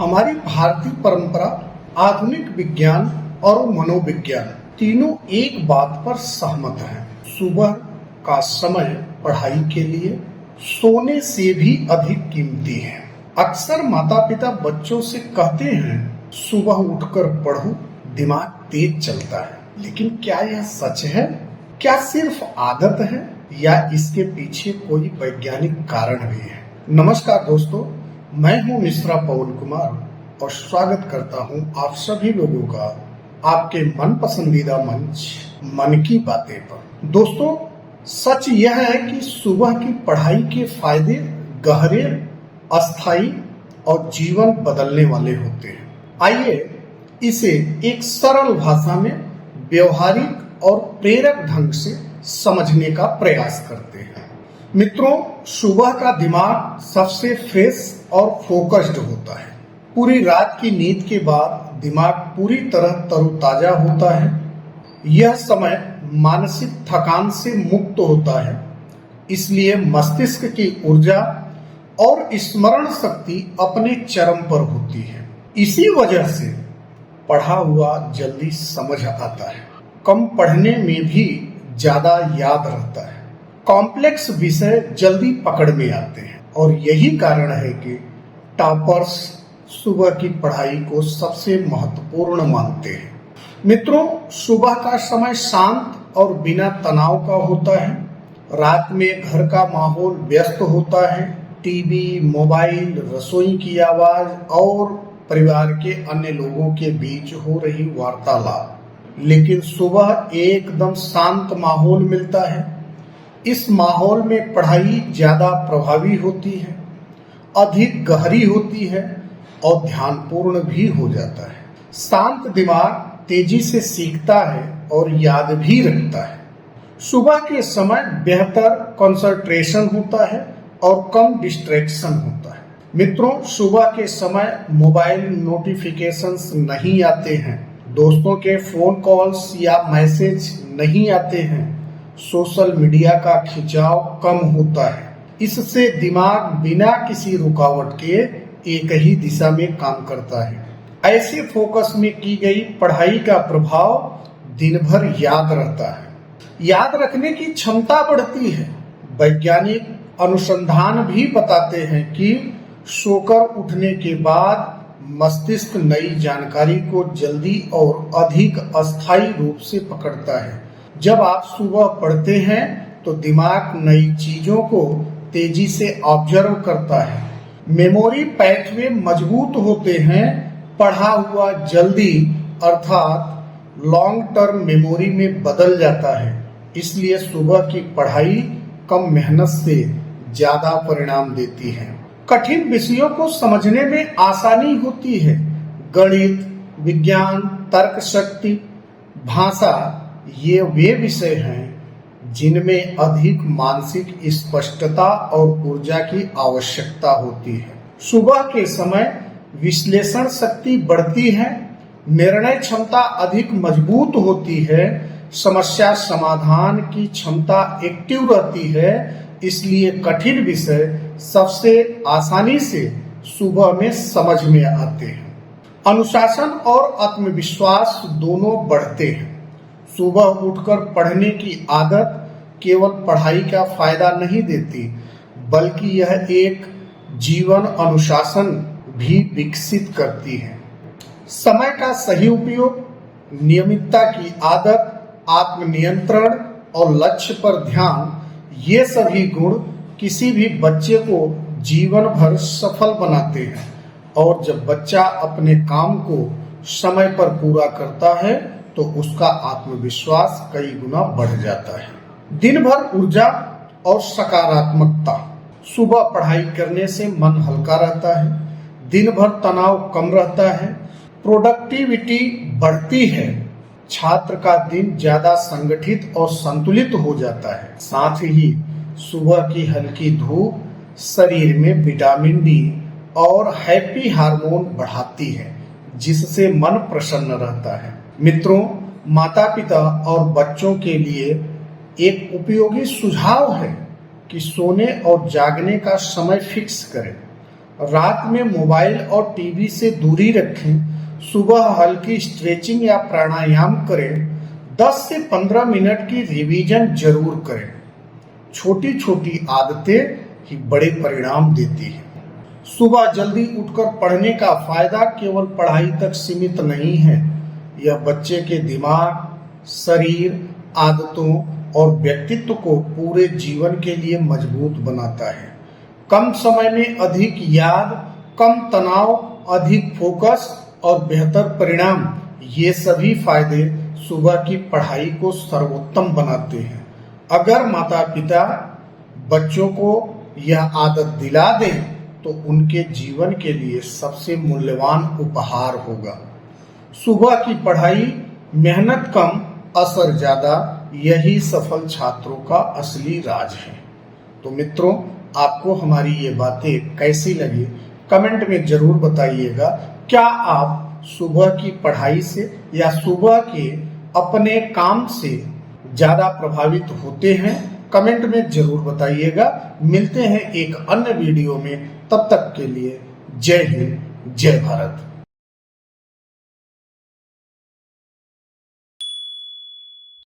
हमारी भारतीय परंपरा, आधुनिक विज्ञान और मनोविज्ञान तीनों एक बात पर सहमत हैं। सुबह का समय पढ़ाई के लिए सोने से भी अधिक कीमती है। अक्सर माता पिता बच्चों से कहते हैं सुबह उठकर पढ़ो, दिमाग तेज चलता है। लेकिन क्या यह सच है? क्या सिर्फ आदत है या इसके पीछे कोई वैज्ञानिक कारण भी है? नमस्कार दोस्तों, मैं हूं मिश्रा पवन कुमार और स्वागत करता हूं आप सभी लोगों का आपके मन पसंदीदा मंच मन की बातें पर। दोस्तों, सच यह है कि सुबह की पढ़ाई के फायदे गहरे, अस्थायी और जीवन बदलने वाले होते हैं। आइए इसे एक सरल भाषा में व्यवहारिक और प्रेरक ढंग से समझने का प्रयास करते हैं। मित्रों, सुबह का दिमाग सबसे फ्रेश और फोकस्ड होता है। पूरी रात की नींद के बाद दिमाग पूरी तरह तरोताजा होता है। यह समय मानसिक थकान से मुक्त होता है, इसलिए मस्तिष्क की ऊर्जा और स्मरण शक्ति अपने चरम पर होती है। इसी वजह से पढ़ा हुआ जल्दी समझ आता है, कम पढ़ने में भी ज्यादा याद रहता है, कॉम्प्लेक्स विषय जल्दी पकड़ में आते हैं और यही कारण है कि टॉपर्स सुबह की पढ़ाई को सबसे महत्वपूर्ण मानते हैं। मित्रों, सुबह का समय शांत और बिना तनाव का होता है। रात में घर का माहौल व्यस्त होता है। टीवी, मोबाइल, रसोई की आवाज और परिवार के अन्य लोगों के बीच हो रही वार्तालाप। लेकिन सुबह एकदम शांत माहौल मिलता है। इस माहौल में पढ़ाई ज्यादा प्रभावी होती है, अधिक गहरी होती है और ध्यानपूर्ण भी हो जाता है। शांत दिमाग तेजी से सीखता है और याद भी रखता है। सुबह के समय बेहतर कंसंट्रेशन होता है और कम डिस्ट्रैक्शन होता है। मित्रों, सुबह के समय मोबाइल नोटिफिकेशंस नहीं आते हैं, दोस्तों के फोन कॉल्स या मैसेज नहीं आते हैं, सोशल मीडिया का खिंचाव कम होता है। इससे दिमाग बिना किसी रुकावट के एक ही दिशा में काम करता है। ऐसे फोकस में की गई पढ़ाई का प्रभाव दिन भर याद रहता है। याद रखने की क्षमता बढ़ती है। वैज्ञानिक अनुसंधान भी बताते हैं कि सोकर उठने के बाद मस्तिष्क नई जानकारी को जल्दी और अधिक अस्थायी रूप से पकड़ता है। जब आप सुबह पढ़ते हैं तो दिमाग नई चीजों को तेजी से ऑब्जर्व करता है। मेमोरी पैथवे मजबूत होते हैं। पढ़ा हुआ जल्दी अर्थात लॉन्ग टर्म मेमोरी में बदल जाता है। इसलिए सुबह की पढ़ाई कम मेहनत से ज्यादा परिणाम देती है। कठिन विषयों को समझने में आसानी होती है। गणित, विज्ञान, तर्क शक्ति, भाषा, ये वे विषय हैं जिनमें अधिक मानसिक स्पष्टता और ऊर्जा की आवश्यकता होती है। सुबह के समय विश्लेषण शक्ति बढ़ती है, निर्णय क्षमता अधिक मजबूत होती है, समस्या समाधान की क्षमता एक्टिव रहती है। इसलिए कठिन विषय सबसे आसानी से सुबह में समझ में आते हैं। अनुशासन और आत्मविश्वास दोनों बढ़ते हैं। सुबह उठकर पढ़ने की आदत केवल पढ़ाई का फायदा नहीं देती, बल्कि यह एक जीवन अनुशासन भी विकसित करती है। समय का सही उपयोग, नियमितता की आदत, आत्मनियंत्रण और लक्ष्य पर ध्यान, ये सभी गुण किसी भी बच्चे को जीवन भर सफल बनाते हैं। और जब बच्चा अपने काम को समय पर पूरा करता है तो उसका आत्मविश्वास कई गुना बढ़ जाता है। दिन भर ऊर्जा और सकारात्मकता। सुबह पढ़ाई करने से मन हल्का रहता है, दिन भर तनाव कम रहता है, प्रोडक्टिविटी बढ़ती है, छात्र का दिन ज्यादा संगठित और संतुलित हो जाता है। साथ ही सुबह की हल्की धूप शरीर में विटामिन डी और हैप्पी हार्मोन बढ़ाती है, जिससे मन प्रसन्न रहता है। मित्रों, माता पिता और बच्चों के लिए एक उपयोगी सुझाव है कि सोने और जागने का समय फिक्स करें। रात में मोबाइल और टीवी से दूरी रखें। सुबह हल्की स्ट्रेचिंग या प्राणायाम करें। 10 से 15 मिनट की रिवीजन जरूर करें। छोटी छोटी आदतें ही बड़े परिणाम देती हैं। सुबह जल्दी उठकर पढ़ने का फायदा केवल पढ़ाई तक सीमित नहीं है। यह बच्चे के दिमाग, शरीर, आदतों और व्यक्तित्व को पूरे जीवन के लिए मजबूत बनाता है। कम समय में अधिक याद, कम तनाव, अधिक फोकस और बेहतर परिणाम, ये सभी फायदे सुबह की पढ़ाई को सर्वोत्तम बनाते हैं। अगर माता पिता बच्चों को यह आदत दिला दें तो उनके जीवन के लिए सबसे मूल्यवान उपहार होगा। सुबह की पढ़ाई, मेहनत कम, असर ज्यादा, यही सफल छात्रों का असली राज है। तो मित्रों, आपको हमारी ये बातें कैसी लगी कमेंट में जरूर बताइएगा। क्या आप सुबह की पढ़ाई से या सुबह के अपने काम से ज्यादा प्रभावित होते हैं? कमेंट में जरूर बताइएगा। मिलते हैं एक अन्य वीडियो में, तब तक के लिए जय हिंद, जय भारत।